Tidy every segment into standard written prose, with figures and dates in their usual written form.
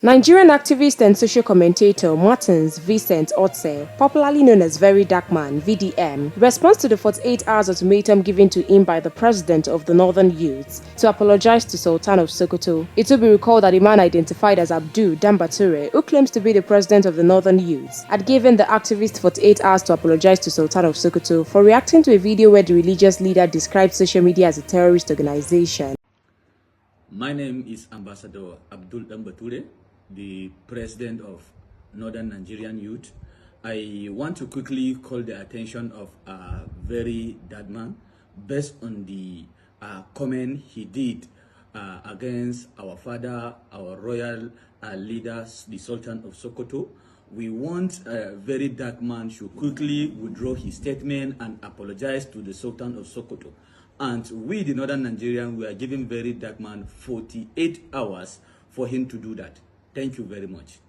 Nigerian activist and social commentator Martins Vincent Otse, popularly known as VeryDarkman (VDM), responds to the 48-hour ultimatum given to him by the president of the Northern Youths to apologize to Sultan of Sokoto. It will be recalled that a man identified as Abdul Dambature, who claims to be the president of the Northern Youths, had given the activist 48 hours to apologize to Sultan of Sokoto for reacting to a video where the religious leader described social media as a terrorist organization. My name is Ambassador Abdul Dambature, the president of Northern Nigerian Youth. I want to quickly call the attention of VeryDarkman based on the comment he did against our father, our royal leader, the Sultan of Sokoto. We want VeryDarkman to quickly withdraw his statement and apologize to the Sultan of Sokoto. And we, the Northern Nigerian, we are giving VeryDarkman 48 hours for him to do that. Thank you very much.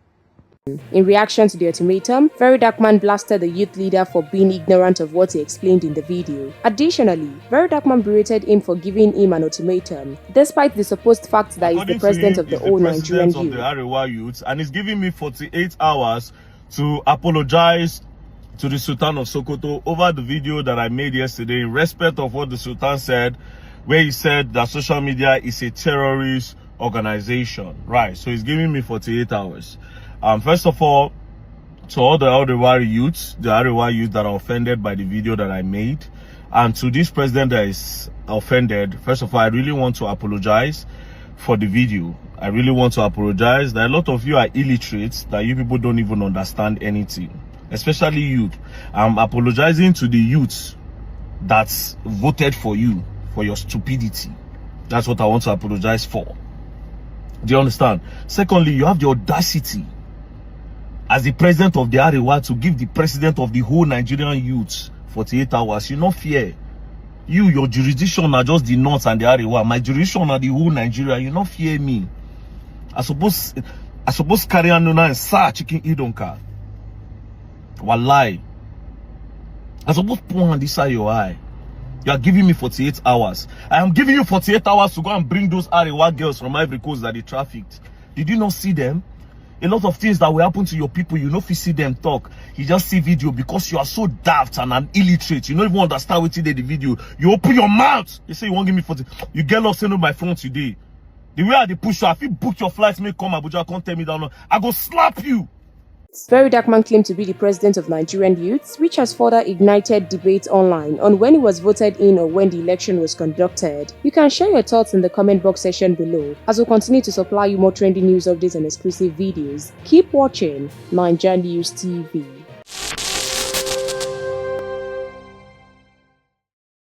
In reaction to the ultimatum, VeryDarkman blasted the youth leader for being ignorant of what he explained in the video. Additionally, VeryDarkman berated him for giving him an ultimatum, despite the supposed fact that he's the president of the whole Nigerian youth. And he's giving me 48 hours to apologize to the Sultan of Sokoto over the video that I made yesterday in respect of what the Sultan said, where he said that social media is a terrorist organization. Right, so he's giving me 48 hours. First of all, to all the Arewa youths, the Arewa youth that are offended by the video that I made, and to this president that is offended, first of all, I really want to apologize for the video. I really want to apologize that a lot of you are illiterate, that you people don't even understand anything, especially youth. I'm apologizing to the youths that voted for you, for your stupidity. That's what I want to apologize for. Do you understand? Secondly, you have the audacity as the president of the Arewa to give the president of the whole Nigerian youth 48 hours. You no fear. Your jurisdiction are just the North and the Arewa. My jurisdiction are the whole Nigeria. You no fear me. I suppose carry on and sa chicken idonka. Wallahi. I suppose put on this side your eye. You are giving me 48 hours. I am giving you 48 hours to go and bring those Arewa girls from Ivory Coast that they trafficked. Did you not see them? A lot of things that will happen to your people, you know, if you see them talk, you just see video because you are so daft and an illiterate. You don't even understand what you did the video. You open your mouth. You say you won't give me 40. You get lost in my phone today. The way I push you, if you book your flights, may come Abuja, can't tell me down. I go slap you. VeryDarkman claimed to be the president of Nigerian Youths, which has further ignited debate online on when he was voted in or when the election was conducted. You can share your thoughts in the comment box section below, as we'll continue to supply you more trending news updates and exclusive videos. Keep watching NaijaNews TV.